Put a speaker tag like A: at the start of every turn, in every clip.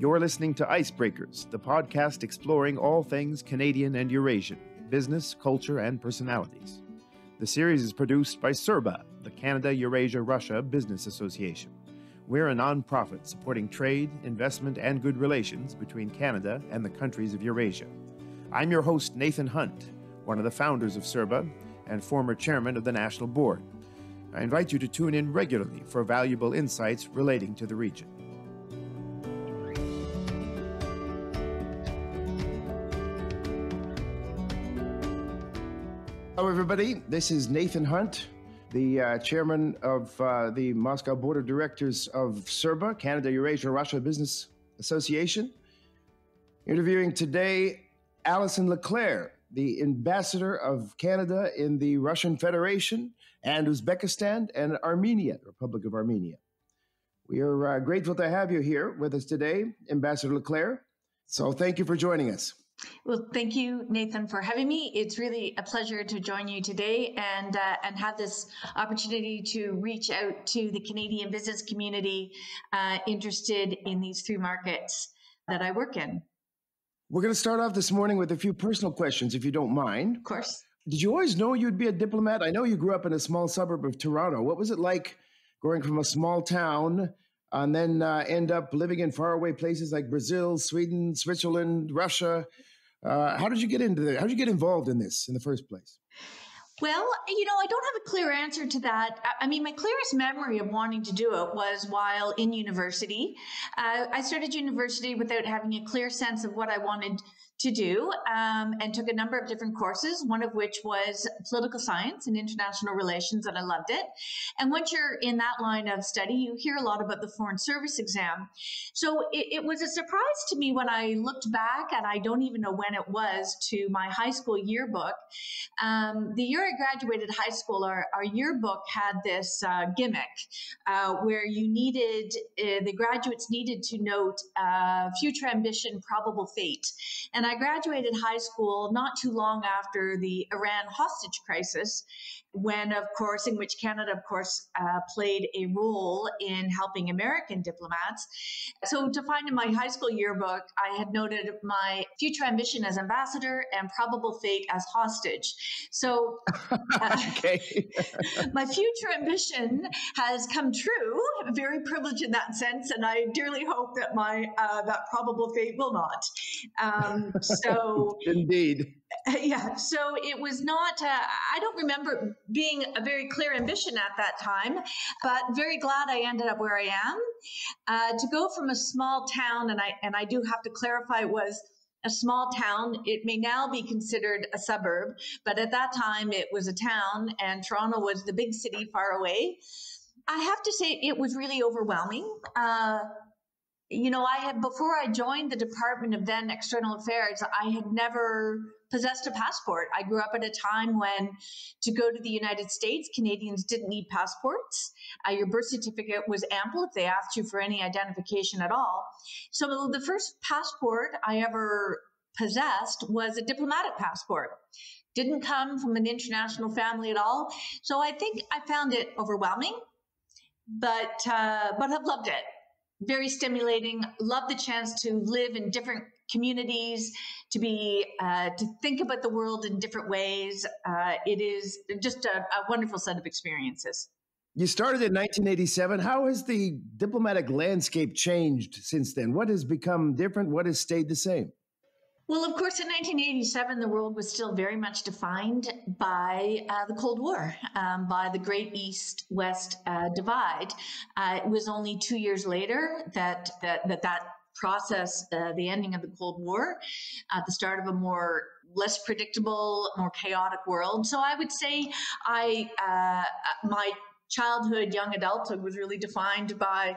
A: You're listening to Icebreakers, the podcast exploring all things Canadian and Eurasian, business, culture, and personalities. The series is produced by CERBA, the Canada, Eurasia, Russia Business Association. We're a non-profit supporting trade, investment, and good relations between Canada and the countries of Eurasia. I'm your host, Nathan Hunt, one of the founders of CERBA and former chairman of the National Board. I invite you to tune in regularly for valuable insights relating to the region. Hello, everybody. This is Nathan Hunt, the chairman of the Moscow Board of Directors of CERBA, Canada, Eurasia, Russia Business Association. Interviewing today Alison LeClaire, the ambassador of Canada in the Russian Federation and Uzbekistan and Armenia, the Republic of Armenia. We are grateful to have you here with us today, Ambassador LeClaire. So thank you for joining us.
B: Well, thank you, Nathan, for having me. It's really a pleasure to join you today and have this opportunity to reach out to the Canadian business community interested in these three markets that I work in.
A: We're going to start off this morning with a few personal questions, if you don't mind.
B: Of course.
A: Did you always know you'd be a diplomat? I know you grew up in a small suburb of Toronto. What was it like growing from a small town and then end up living in faraway places like Brazil, Sweden, Switzerland, Russia? How did you get into this? How did you get involved in this in the first place?
B: Well, I don't have a clear answer to that. I mean, my clearest memory of wanting to do it was while in university. I started university without having a clear sense of what I wanted to do and took a number of different courses, one of which was political science and international relations, and I loved it. And once you're in that line of study, you hear a lot about the Foreign Service exam. So it was a surprise to me when I looked back, and I don't even know when it was, to my high school yearbook. The year I graduated high school, our yearbook had this gimmick where you needed, the graduates needed to note future ambition, probable fate. And I graduated high school not too long after the Iran hostage crisis, when, of course, in which Canada, of course, played a role in helping American diplomats. So to find in my high school yearbook, I had noted my future ambition as ambassador and probable fate as hostage. So my future ambition has come true. I'm very privileged in that sense, and I dearly hope that my that probable fate will not. So
A: Indeed.
B: Yeah, so it was not, I don't remember being a very clear ambition at that time, but very glad I ended up where I am. To go from a small town, and I do have to clarify, it was a small town. It may now be considered a suburb, but at that time it was a town, and Toronto was the big city far away. I have to say it was really overwhelming. Before I joined the Department of then External Affairs, I had never possessed a passport. I grew up at a time when to go to the United States, Canadians didn't need passports. Your birth certificate was ample if they asked you for any identification at all. So the first passport I ever possessed was a diplomatic passport. Didn't come from an international family at all. So I think I found it overwhelming, but I've loved it. Very stimulating. Love the chance to live in different communities, to think about the world in different ways. It is just a wonderful set of experiences.
A: You started in 1987. How has the diplomatic landscape changed since then? What has become different? What has stayed the same?
B: Well, of course, in 1987, the world was still very much defined by the Cold War, by the great East-West divide. It was only 2 years later that process, the ending of the Cold War, the start of a less predictable, more chaotic world. So I would say my childhood, young adulthood was really defined by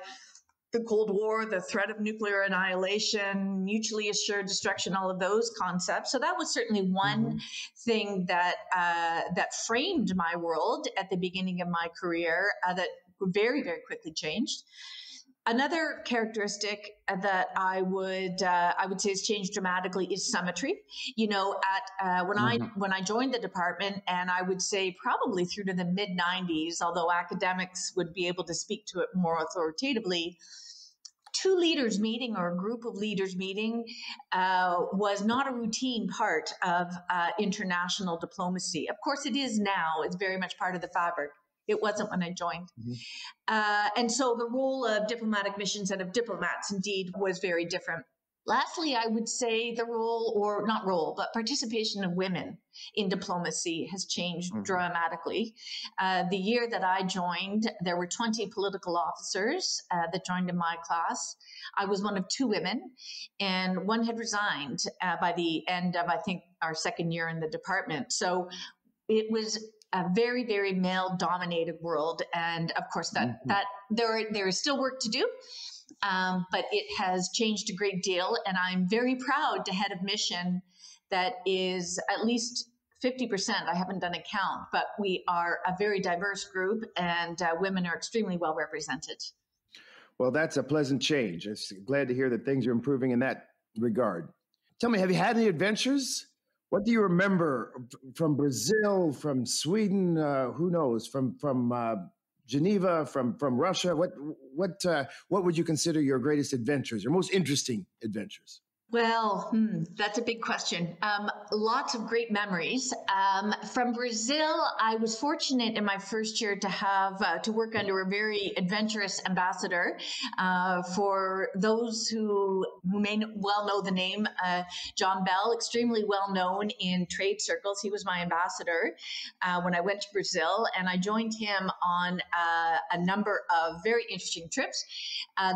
B: the Cold War, the threat of nuclear annihilation, mutually assured destruction, all of those concepts. So that was certainly one thing that framed my world at the beginning of my career that very, very quickly changed. Another characteristic that I would say has changed dramatically is symmetry. You know, when I joined the department, and I would say probably through to the mid-90s, although academics would be able to speak to it more authoritatively, two leaders meeting or a group of leaders meeting was not a routine part of international diplomacy. Of course, it is now. It's very much part of the fabric. It wasn't when I joined. And so the role of diplomatic missions and of diplomats indeed was very different. Lastly, I would say the role, or not role, but participation of women in diplomacy has changed dramatically. The year that I joined, there were 20 political officers that joined in my class. I was one of two women, and one had resigned by the end of, I think, our second year in the department. So it was a very, very male-dominated world, and of course, that there is still work to do. But it has changed a great deal, and I'm very proud to head a mission that is at least 50%. I haven't done a count, but we are a very diverse group, and women are extremely well represented.
A: Well, that's a pleasant change. I'm glad to hear that things are improving in that regard. Tell me, have you had any adventures? What do you remember from Brazil, from Sweden, who knows, from Geneva, from Russia? What would you consider your greatest adventures, your most interesting adventures?
B: Well, that's a big question. Lots of great memories. From Brazil, I was fortunate in my first year to have to work under a very adventurous ambassador. For those who may well know the name, John Bell, extremely well known in trade circles. He was my ambassador when I went to Brazil, and I joined him on a number of very interesting trips.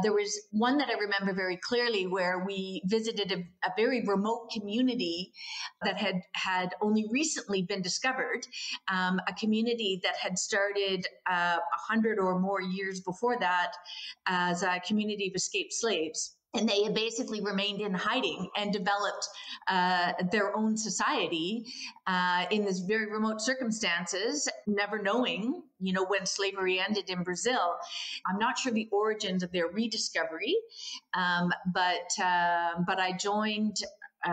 B: There was one that I remember very clearly where we visited a very remote community that had only recently been discovered, a community that had started 100 or more years before that as a community of escaped slaves. And they had basically remained in hiding and developed their own society in this very remote circumstances, never knowing, when slavery ended in Brazil. I'm not sure the origins of their rediscovery, but I joined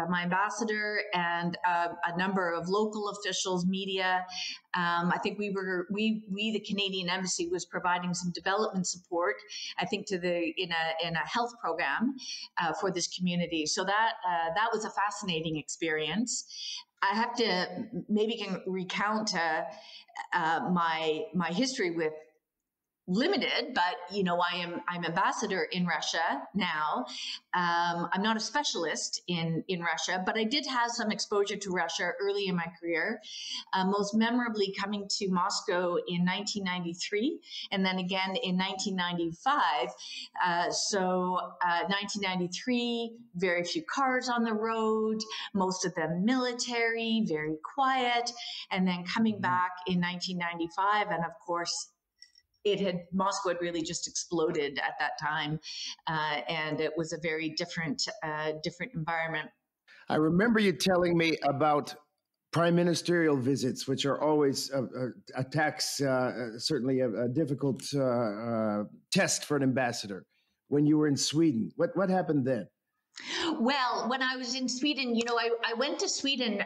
B: my ambassador and a number of local officials, media. I think we, the Canadian Embassy, was providing some development support, I think, in a health program for this community. So that was a fascinating experience. I have to maybe can recount my history with limited, but I'm ambassador in Russia now. I'm not a specialist in Russia, but I did have some exposure to Russia early in my career, most memorably coming to Moscow in 1993 and then again in 1995. 1993, very few cars on the road, most of them military, very quiet, and then coming back in 1995, and of course, Moscow had really just exploded at that time, and it was a very different environment.
A: I remember you telling me about prime ministerial visits, which are always attacks, certainly a difficult test for an ambassador. When you were in Sweden, what happened then?
B: Well, when I was in Sweden, I went to Sweden.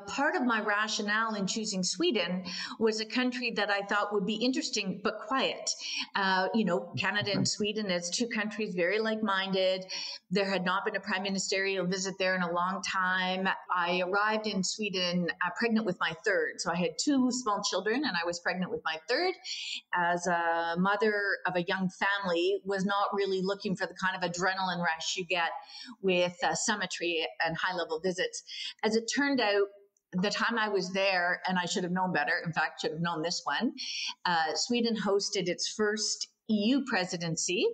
B: Part of my rationale in choosing Sweden was a country that I thought would be interesting but quiet. Canada and Sweden as two countries very like-minded. There had not been a prime ministerial visit there in a long time. I arrived in Sweden pregnant with my third. So I had two small children and I was pregnant with my third. As a mother of a young family, was not really looking for the kind of adrenaline rush you get with summitry and high-level visits. As it turned out, the time I was there, and I should have known better, in fact, should have known this one, Sweden hosted its first EU presidency,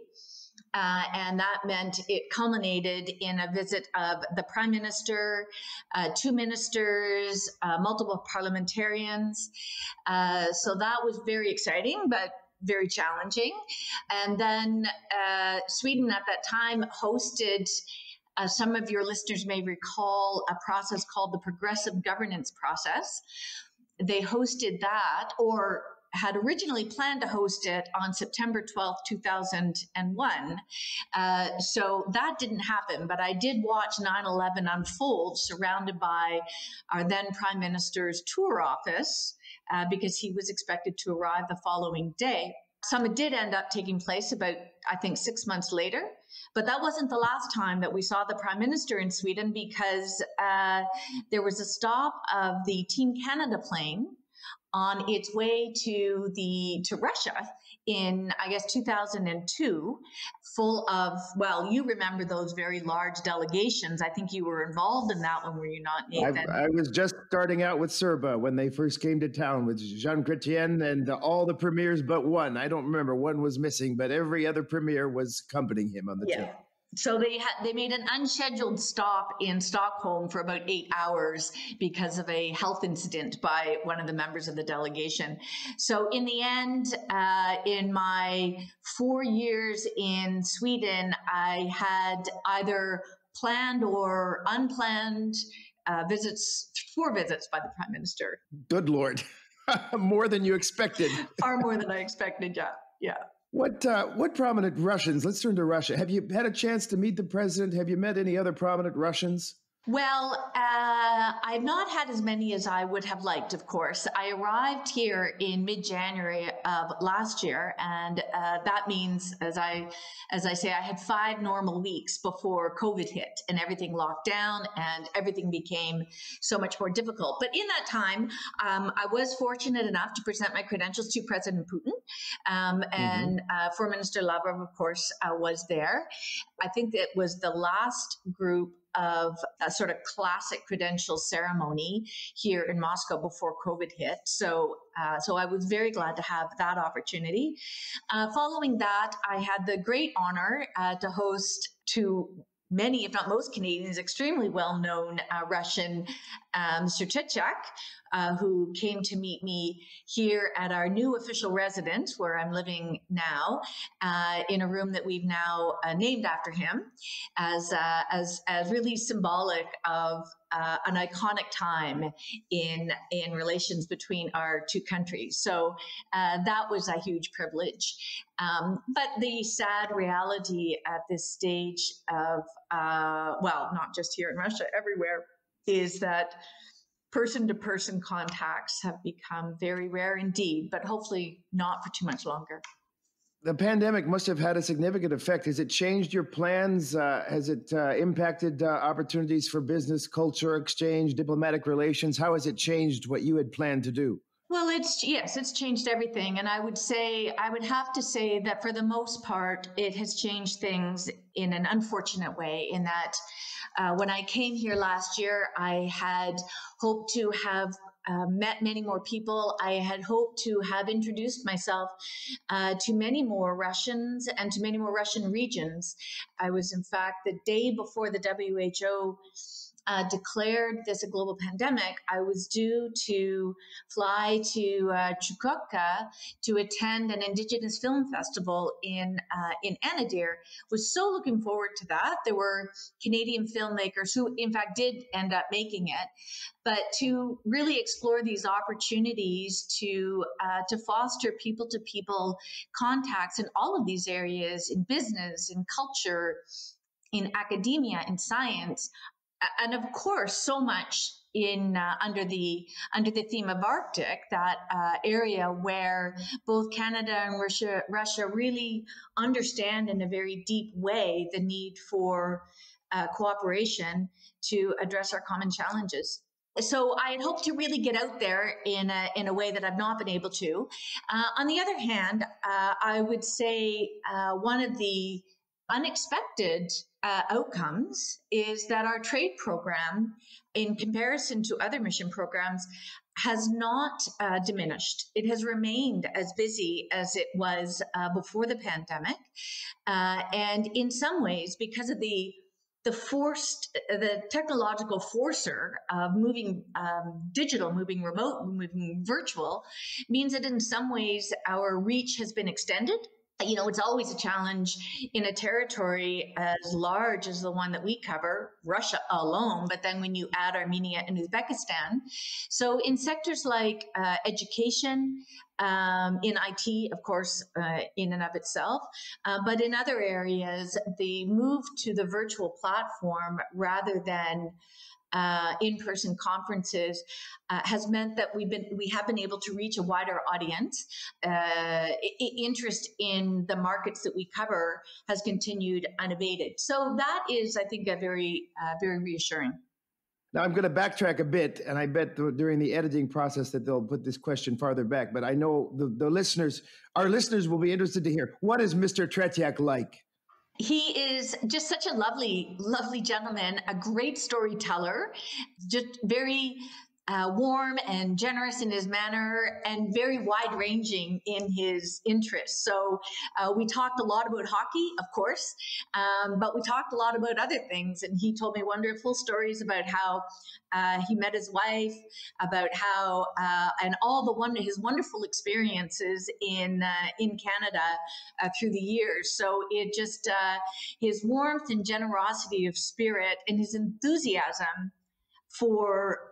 B: and that meant it culminated in a visit of the Prime Minister, two ministers, multiple parliamentarians. So that was very exciting, but very challenging. And then Sweden at that time hosted, some of your listeners may recall, a process called the Progressive Governance Process. They hosted that, or had originally planned to host it, on September 12th, 2001. So that didn't happen, but I did watch 9/11 unfold surrounded by our then Prime Minister's tour office, because he was expected to arrive the following day. Summit did end up taking place about, I think, 6 months later. But that wasn't the last time that we saw the Prime Minister in Sweden, because there was a stop of the Team Canada plane on its way to Russia in, I guess, 2002, full of, well, you remember those very large delegations. I think you were involved in that one, were you not, Nathan?
A: I was just starting out with CERBA when they first came to town with Jean Chrétien and all the premiers but one. I don't remember, one was missing, but every other premier was accompanying him on the trip.
B: So they made an unscheduled stop in Stockholm for about 8 hours because of a health incident by one of the members of the delegation. So in the end, in my 4 years in Sweden, I had either planned or unplanned visits, 4 visits by the Prime Minister.
A: Good Lord. More than you expected.
B: Far more than I expected, yeah.
A: What prominent Russians, let's turn to Russia. Have you had a chance to meet the president? Have you met any other prominent Russians?
B: Well, I've not had as many as I would have liked, of course. I arrived here in mid-January of last year, and that means, as I say, I had 5 normal weeks before COVID hit and everything locked down and everything became so much more difficult. But in that time, I was fortunate enough to present my credentials to President Putin, and Foreign Minister Lavrov, of course, was there. I think it was the last group of a sort of classic credential ceremony here in Moscow before COVID hit. So I was very glad to have that opportunity. Following that, I had the great honor to host to many, if not most Canadians, extremely well-known Russian Mr. Tretyak, who came to meet me here at our new official residence, where I'm living now, in a room that we've now named after him, as really symbolic of an iconic time in relations between our two countries. So that was a huge privilege. But the sad reality at this stage of, well, not just here in Russia, everywhere, is that person-to-person contacts have become very rare indeed, but hopefully not for too much longer.
A: The pandemic must have had a significant effect. Has it changed your plans? Has it impacted opportunities for business, culture exchange, diplomatic relations? How has it changed what you had planned to do?
B: Well, it's changed everything. And I would have to say that for the most part, it has changed things in an unfortunate way, in that when I came here last year, I had hoped to have met many more people. I had hoped to have introduced myself to many more Russians and to many more Russian regions. I was, in fact, the day before the WHO declared this a global pandemic, I was due to fly to Chukotka to attend an Indigenous film festival in Anadyr. Was so looking forward to that. There were Canadian filmmakers who, in fact, did end up making it, but to really explore these opportunities to foster people-to-people contacts in all of these areas, in business, in culture, in academia, in science. And of course, so much in under the theme of Arctic, that area where both Canada and Russia really understand in a very deep way the need for cooperation to address our common challenges. So I had hoped to really get out there in a way that I've not been able to. On the other hand, I would say one of the unexpected outcomes is that our trade program, in comparison to other mission programs, has not diminished. It has remained as busy as it was before the pandemic. And in some ways, because of the technological forcer of moving digital, moving remote, moving virtual, means that in some ways our reach has been extended. You know, it's always a challenge in a territory as large as the one that we cover, Russia alone, but then when you add Armenia and Uzbekistan. So in sectors like education, in IT, of course, in and of itself. But in other areas, the move to the virtual platform rather than in-person conferences has meant that we have been able to reach a wider audience. Interest in the markets that we cover has continued unabated. So that is, I think, a very reassuring.
A: Now I'm going to backtrack a bit, and I bet during the editing process that they'll put this question farther back. But I know our listeners will be interested to hear, what is Mr. Tretyak like?
B: He is just such a lovely, lovely gentleman, a great storyteller, just very warm and generous in his manner, and very wide-ranging in his interests. So we talked a lot about hockey, of course, but we talked a lot about other things. And he told me wonderful stories about how he met his wife, about how and all his wonderful experiences in Canada through the years. So it just his warmth and generosity of spirit and his enthusiasm for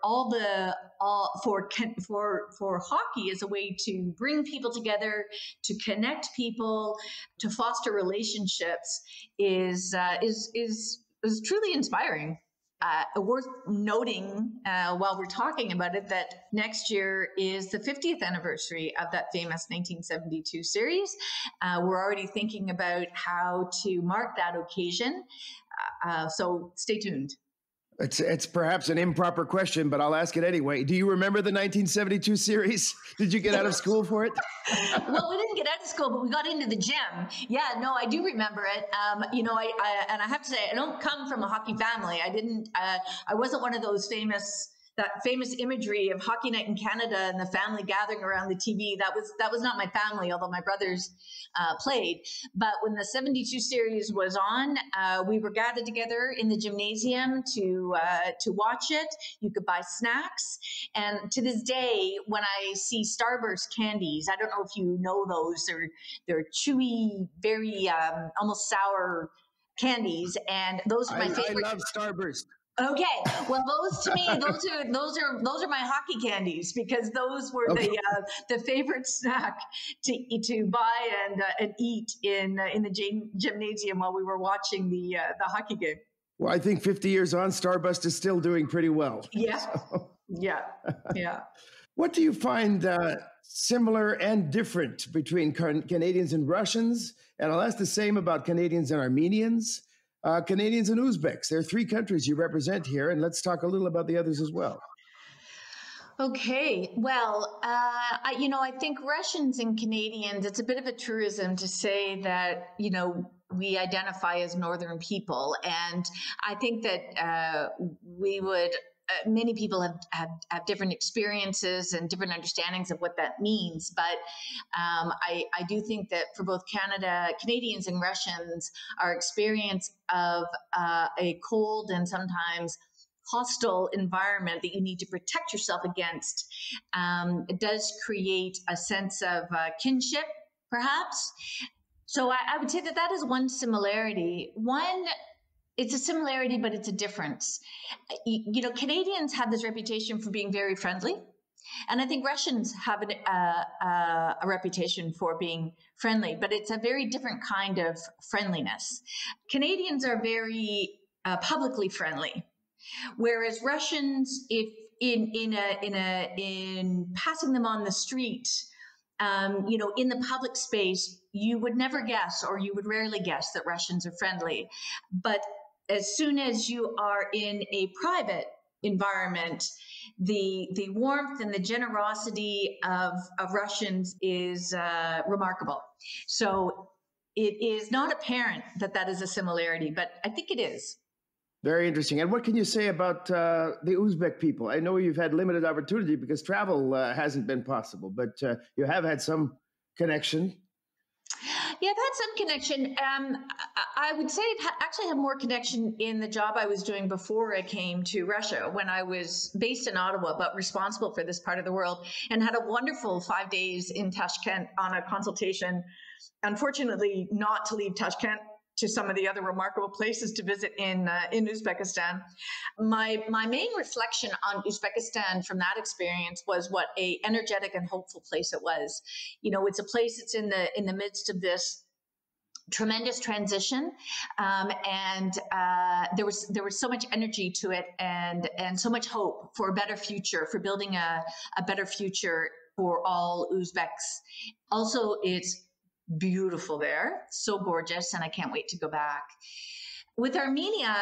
B: for hockey as a way to bring people together, to connect people, to foster relationships is truly inspiring. Worth noting while we're talking about it that next year is the 50th anniversary of that famous 1972 series. We're already thinking about how to mark that occasion. So stay tuned.
A: It's perhaps an improper question, but I'll ask it anyway. Do you remember the 1972 series? Did you get out of school for it?
B: Well, we didn't get out of school, but we got into the gym. Yeah, no, I do remember it. I have to say, I don't come from a hockey family. I wasn't one of those famous imagery of hockey night in Canada and the family gathering around the TV. That was not my family, although my brothers played. But when the 72 series was on, we were gathered together in the gymnasium to watch it. You could buy snacks. And to this day, when I see Starburst candies, I don't know if you know those, they're chewy, very almost sour candies. And those are my favorite.
A: I love Starburst.
B: Okay, well, those to me, those are my hockey candies, because those were the favorite snack to buy and eat in the gymnasium while we were watching the hockey game.
A: Well, I think 50 years on, Starburst is still doing pretty well.
B: Yeah, so. Yeah.
A: What do you find similar and different between Canadians and Russians? And I'll ask the same about Canadians and Armenians. Canadians and Uzbeks. There are three countries you represent here, and let's talk a little about the others as well.
B: Okay, well, I think Russians and Canadians, it's a bit of a truism to say that, we identify as Northern people. And I think that many people have different experiences and different understandings of what that means. But I do think that for both Canadians and Russians, our experience of a cold and sometimes hostile environment that you need to protect yourself against, it does create a sense of kinship, perhaps. So I would say that is one similarity. It's a similarity, but it's a difference. Canadians have this reputation for being very friendly. And I think Russians have a reputation for being friendly, but it's a very different kind of friendliness. Canadians are very publicly friendly, whereas Russians, if in passing them on the street, in the public space, you would never guess, or you would rarely guess, that Russians are friendly. But as soon as you are in a private environment, the warmth and the generosity of Russians is remarkable. So it is not apparent that is a similarity, but I think it is.
A: Very interesting. And what can you say about the Uzbek people? I know you've had limited opportunity because travel hasn't been possible, but you have had some connection.
B: Yeah, I've had some connection. I would say it actually had more connection in the job I was doing before I came to Russia, when I was based in Ottawa, but responsible for this part of the world, and had a wonderful 5 days in Tashkent on a consultation. Unfortunately, not to leave Tashkent to some of the other remarkable places to visit in Uzbekistan. My main reflection on Uzbekistan from that experience was what a energetic and hopeful place it was. You know, it's a place that's in the midst of this tremendous transition, and there was so much energy to it, and so much hope for a better future, for building a better future for all Uzbeks. Also, it's beautiful there, so gorgeous, and I can't wait to go back. With Armenia,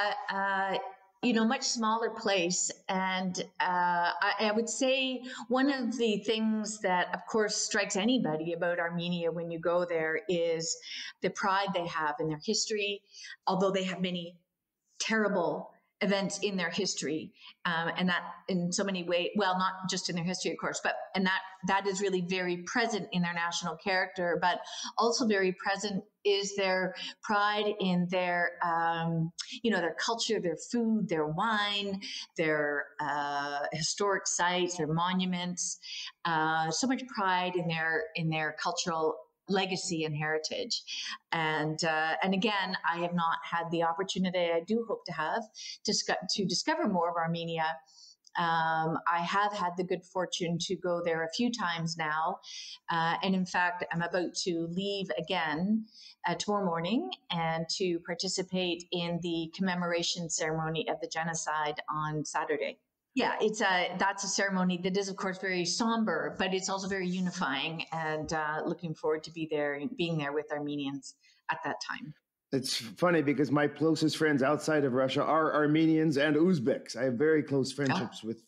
B: you know, much smaller place. And I would say one of the things that, of course, strikes anybody about Armenia when you go there is the pride they have in their history, although they have many terrible events in their history, and that in so many ways, well, not just in their history, of course, but and that is really very present in their national character, but also very present is their pride in their, you know, their culture, their food, their wine, their historic sites, their monuments. So much pride in their cultural legacy and heritage. And again, I have not had the opportunity, I do hope to have, to discover more of Armenia. I have had the good fortune to go there a few times now. And in fact, I'm about to leave again tomorrow morning and to participate in the commemoration ceremony of the genocide on Saturday. Yeah, that's a ceremony that is, of course, very somber, but it's also very unifying, and looking forward to being there with Armenians at that time.
A: It's funny because my closest friends outside of Russia are Armenians and Uzbeks. I have very close friendships with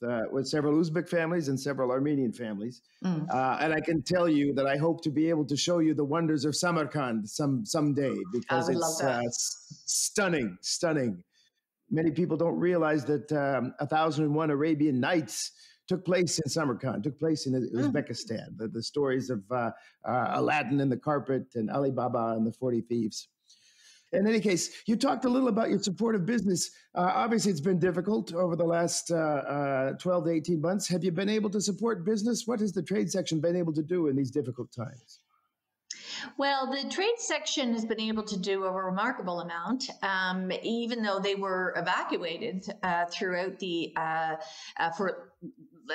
A: several Uzbek families and several Armenian families. And I can tell you that I hope to be able to show you the wonders of Samarkand someday, because it's stunning, stunning. Many people don't realize that 1001 Arabian Nights took place in Samarkand, took place in Uzbekistan. The stories of Aladdin and the carpet and Ali Baba and the 40 Thieves. In any case, you talked a little about your support of business. Obviously, it's been difficult over the last 12 to 18 months. Have you been able to support business? What has the trade section been able to do in these difficult times?
B: Well, the trade section has been able to do a remarkable amount, even though they were evacuated throughout the for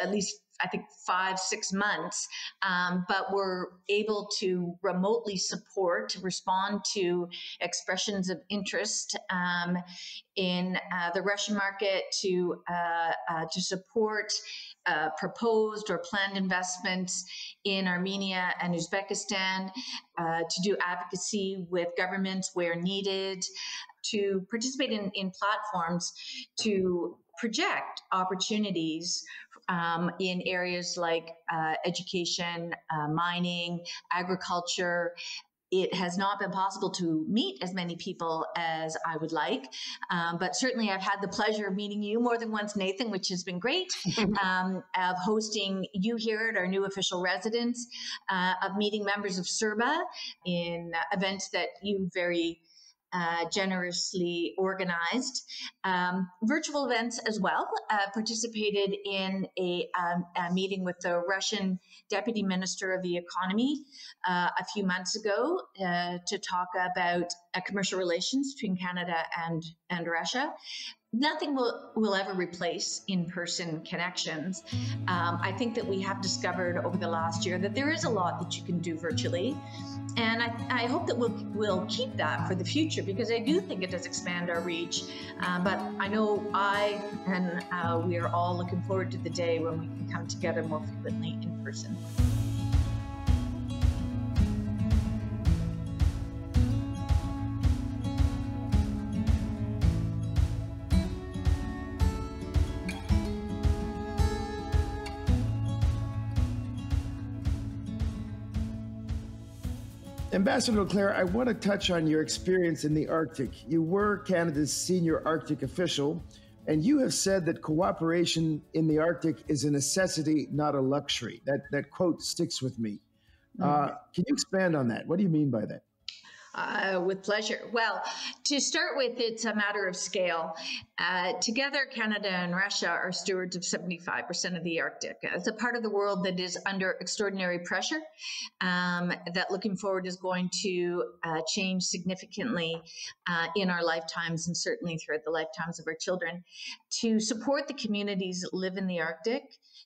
B: at least, I think, 5-6 months, but were able to remotely respond to expressions of interest in the Russian market, to support proposed or planned investments in Armenia and Uzbekistan, to do advocacy with governments where needed, to participate in platforms to project opportunities in areas like education, mining, agriculture. It has not been possible to meet as many people as I would like, but certainly I've had the pleasure of meeting you more than once, Nathan, which has been great, of hosting you here at our new official residence, of meeting members of CERBA in events that you very generously organized, virtual events as well. Participated in a meeting with the Russian Deputy Minister of the Economy a few months ago to talk about commercial relations between Canada and Russia. Nothing will ever replace in-person connections. I think that we have discovered over the last year that there is a lot that you can do virtually. And I hope that we'll keep that for the future, because I do think it does expand our reach. But I know we are all looking forward to the day when we can come together more frequently in person.
A: Ambassador LeClaire, I want to touch on your experience in the Arctic. You were Canada's senior Arctic official, and you have said that cooperation in the Arctic is a necessity, not a luxury. That quote sticks with me. Can you expand on that? What do you mean by that?
B: With pleasure. Well, to start with, it's a matter of scale. Together, Canada and Russia are stewards of 75% of the Arctic. It's a part of the world that is under extraordinary pressure, that looking forward is going to change significantly in our lifetimes and certainly throughout the lifetimes of our children. To support the communities that live in the Arctic,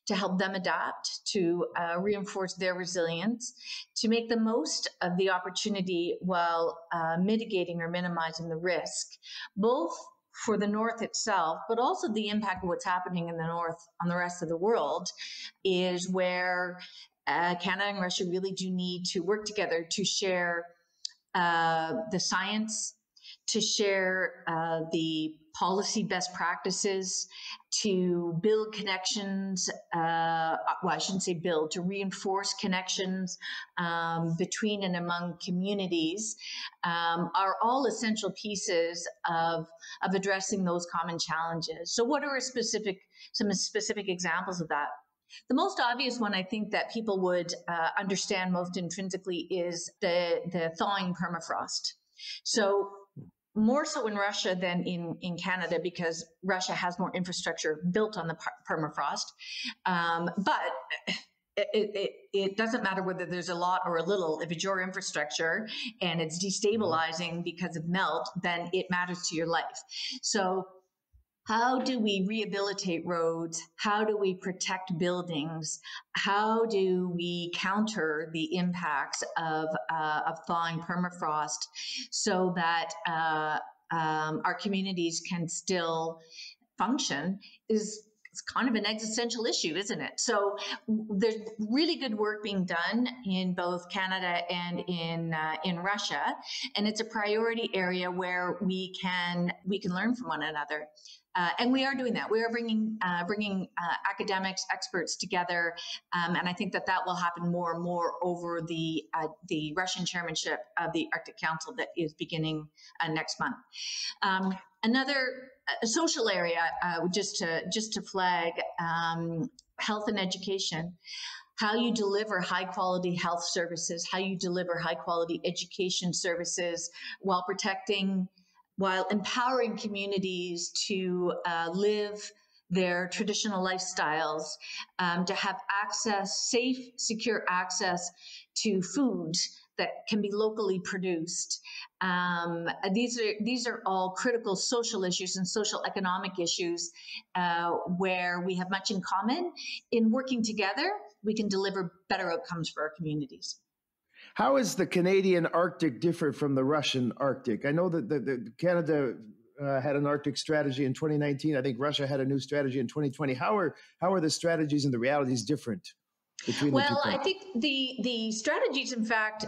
B: to help them adapt, to reinforce their resilience, to make the most of the opportunity while mitigating or minimizing the risk, both for the North itself, but also the impact of what's happening in the North on the rest of the world, is where Canada and Russia really do need to work together to share the science, to share the policy best practices, to build connections, well, I shouldn't say build, to reinforce connections between and among communities, are all essential pieces of addressing those common challenges. So what are some specific examples of that? The most obvious one, I think, that people would understand most intrinsically is the thawing permafrost. So more so in Russia than in Canada, because Russia has more infrastructure built on the permafrost. But it doesn't matter whether there's a lot or a little. If it's your infrastructure and it's destabilizing because of melt, then it matters to your life. So how do we rehabilitate roads? How do we protect buildings? How do we counter the impacts of thawing permafrost so that our communities can still function? It's kind of an existential issue, isn't it? So there's really good work being done in both Canada and in Russia, and it's a priority area where we can learn from one another. And we are doing that. We are bringing academics, experts together, and I think that will happen more and more over the Russian chairmanship of the Arctic Council that is beginning next month. Another social area, just to flag, health and education. How you deliver high quality health services, how you deliver high quality education services while empowering communities to live their traditional lifestyles, to have safe, secure access to food that can be locally produced. These are all critical social issues and social economic issues where we have much in common. In working together, we can deliver better outcomes for our communities.
A: How is the Canadian Arctic different from the Russian Arctic? I know that Canada had an Arctic strategy in 2019. I think Russia had a new strategy in 2020. How are the strategies and the realities different between the two countries?
B: I think the strategies, in fact,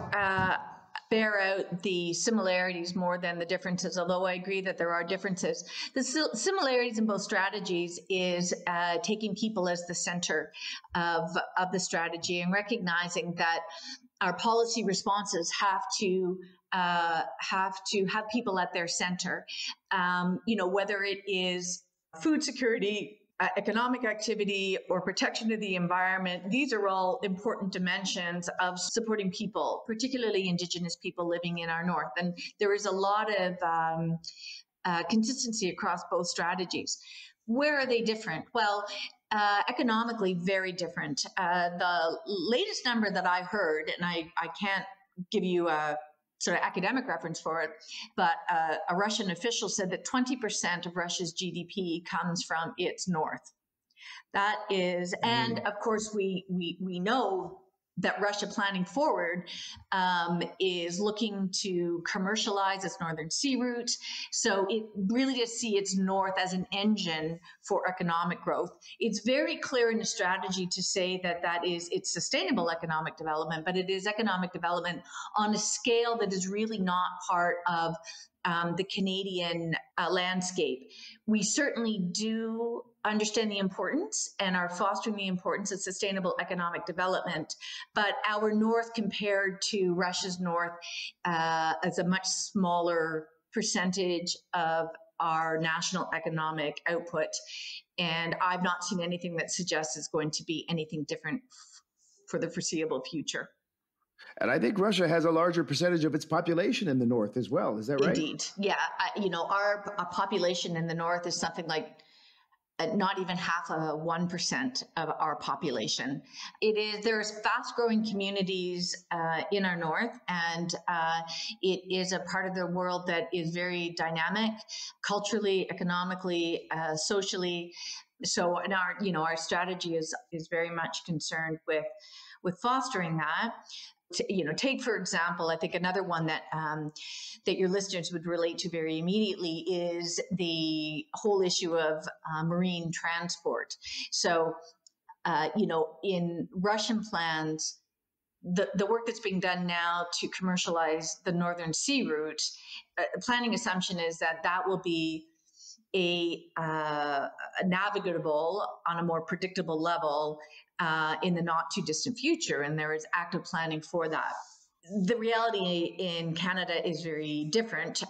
B: bear out the similarities more than the differences, although I agree that there are differences. The similarities in both strategies is taking people as the center of the strategy and recognizing that our policy responses have to have people at their center. Whether it is food security, economic activity, or protection of the environment, these are all important dimensions of supporting people, particularly Indigenous people living in our north. And there is a lot of consistency across both strategies. Where are they different? Well, economically, very different. The latest number that I heard, and I can't give you a sort of academic reference for it, but a Russian official said that 20% of Russia's GDP comes from its north. That is, and of course, we know that Russia planning forward is looking to commercialize its northern sea route. So it really does see its north as an engine for economic growth. It's very clear in the strategy to say that it's sustainable economic development, but it is economic development on a scale that is really not part of the Canadian landscape. We certainly do understand the importance and are fostering the importance of sustainable economic development, but our north compared to Russia's north is a much smaller percentage of our national economic output. And I've not seen anything that suggests it's going to be anything different for the foreseeable future.
A: And I think Russia has a larger percentage of its population in the north as well. Is that right?
B: Indeed. Yeah. Our population in the north is something like not even half of 1% of our population. There's fast growing communities in our north, and it is a part of the world that is very dynamic, culturally, economically, socially. So, our strategy is very much concerned with fostering that. Take for example, I think another one that your listeners would relate to very immediately is the whole issue of marine transport. So, in Russian plans, the work that's being done now to commercialize the Northern Sea route, planning assumption is that will be a navigable on a more predictable level in the not too distant future, and there is active planning for that. The reality in Canada is very different.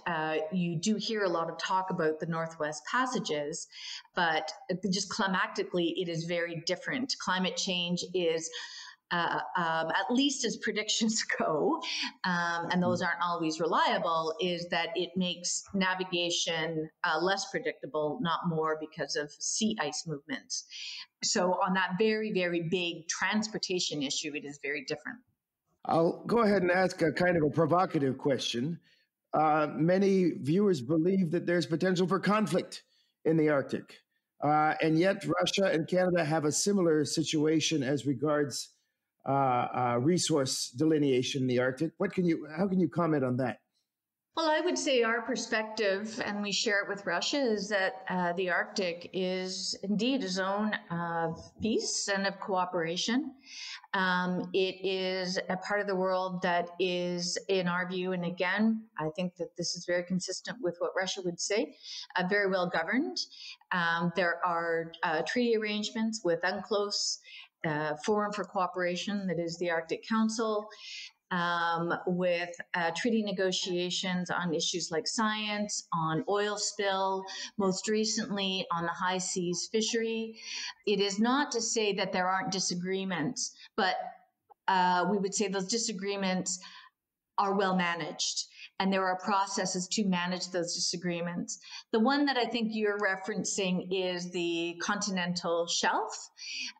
B: You do hear a lot of talk about the Northwest Passages, but just climatically, it is very different. Climate change is at least as predictions go, and those aren't always reliable, is that it makes navigation less predictable, not more, because of sea ice movements. So on that very, very big transportation issue, it is very different.
A: I'll go ahead and ask a kind of a provocative question. Many viewers believe that there's potential for conflict in the Arctic, and yet Russia and Canada have a similar situation as regards resource delineation in the Arctic. How can you comment on that?
B: Well, I would say our perspective, and we share it with Russia, is that the Arctic is indeed a zone of peace and of cooperation. It is a part of the world that is, in our view, and again, I think that this is very consistent with what Russia would say, very well governed. There are treaty arrangements with UNCLOS, Forum for Cooperation, that is the Arctic Council, with treaty negotiations on issues like science, on oil spill, most recently on the high seas fishery. It is not to say that there aren't disagreements, but we would say those disagreements are well managed, and there are processes to manage those disagreements. The one that I think you're referencing is the continental shelf.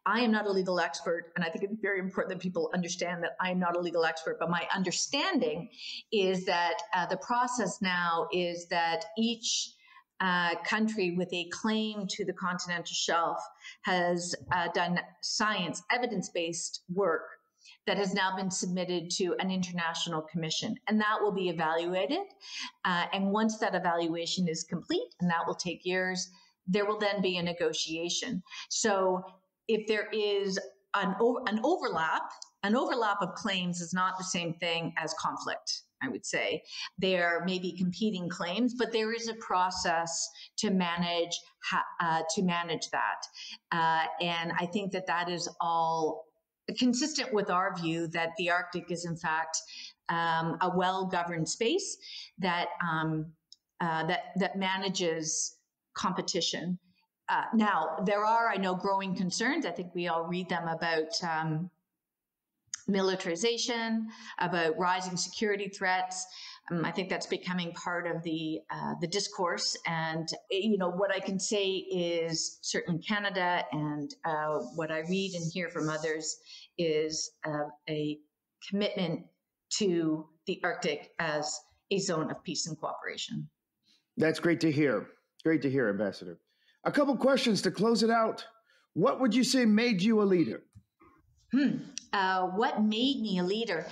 B: I am not a legal expert, and I think it's very important that people understand that I am not a legal expert, but my understanding is that the process now is that each country with a claim to the continental shelf has done science, evidence-based work that has now been submitted to an international commission, and that will be evaluated. And once that evaluation is complete, and that will take years, there will then be a negotiation. So if there is an overlap of claims is not the same thing as conflict, I would say. There may be competing claims, but there is a process to manage that. And I think that is all consistent with our view that the Arctic is in fact a well-governed space that manages competition. Now, there are, I know, growing concerns. I think we all read them about militarization, about rising security threats. I think that's becoming part of the discourse. And, what I can say is certainly Canada, and what I read and hear from others is a commitment to the Arctic as a zone of peace and cooperation.
A: That's great to hear. Great to hear, Ambassador. A couple questions to close it out. What would you say made you a leader?
B: What made me a leader?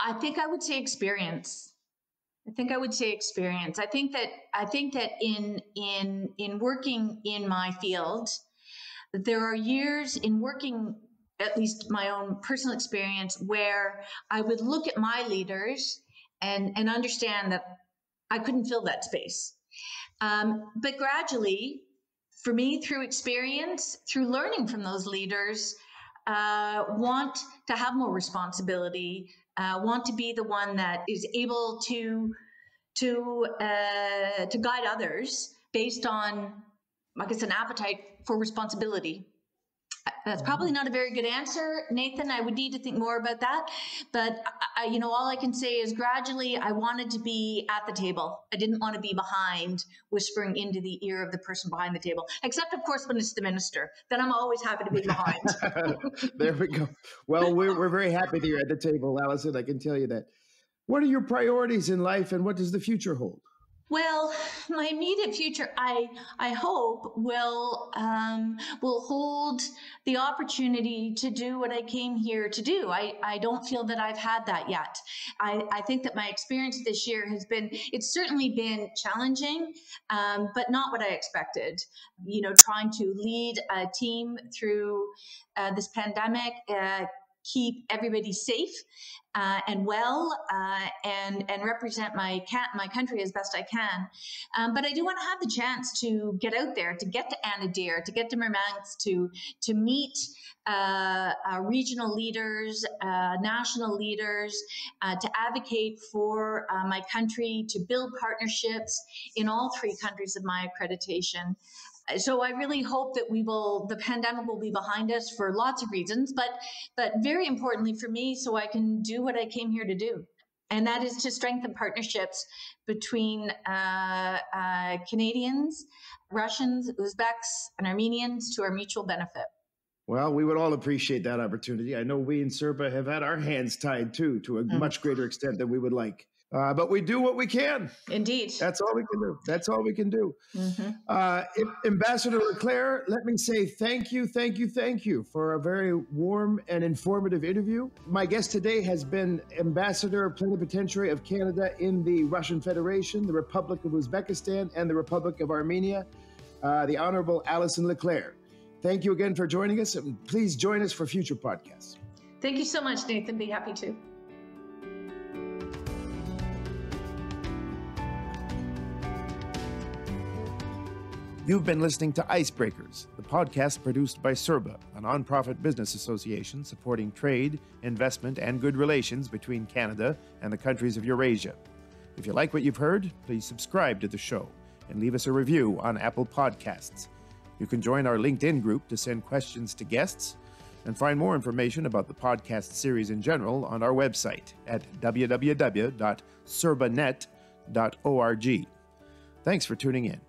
B: I think I would say experience. I think that in working in my field, there are years in working, at least my own personal experience, where I would look at my leaders and understand that I couldn't fill that space. But gradually, for me, through experience, through learning from those leaders, want to have more responsibility, want to be the one that is able to guide others based on, I guess, an appetite for responsibility. That's probably not a very good answer, Nathan. I would need to think more about that. But, all I can say is gradually I wanted to be at the table. I didn't want to be behind, whispering into the ear of the person behind the table, except, of course, when it's the minister. Then I'm always happy to be behind.
A: There we go. Well, we're very happy that you're at the table, Alison. I can tell you that. What are your priorities in life, and what does the future hold?
B: Well, my immediate future, I hope, will hold the opportunity to do what I came here to do. I don't feel that I've had that yet. I think that my experience this year it's certainly been challenging, but not what I expected. Trying to lead a team through this pandemic, keep everybody safe and well, and represent my country as best I can. But I do want to have the chance to get out there, to get to Anadyr, to get to Murmansk, to meet regional leaders, national leaders, to advocate for my country, to build partnerships in all three countries of my accreditation. So I really hope that the pandemic will be behind us for lots of reasons, but very importantly for me, so I can do what I came here to do. And that is to strengthen partnerships between Canadians, Russians, Uzbeks, and Armenians to our mutual benefit.
A: Well, we would all appreciate that opportunity. I know we in CERBA have had our hands tied too, to a much greater extent than we would like. But we do what we can.
B: Indeed.
A: That's all we can do. That's all we can do.
B: Mm-hmm.
A: Ambassador LeClaire, let me say thank you for a very warm and informative interview. My guest today has been Ambassador Plenipotentiary of Canada in the Russian Federation, the Republic of Uzbekistan, and the Republic of Armenia, the Honorable Alison LeClaire. Thank you again for joining us, and please join us for future podcasts.
B: Thank you so much, Nathan. Be happy to.
A: You've been listening to Icebreakers, the podcast produced by CERBA, a nonprofit business association supporting trade, investment, and good relations between Canada and the countries of Eurasia. If you like what you've heard, please subscribe to the show and leave us a review on Apple Podcasts. You can join our LinkedIn group to send questions to guests and find more information about the podcast series in general on our website at www.serbanet.org. Thanks for tuning in.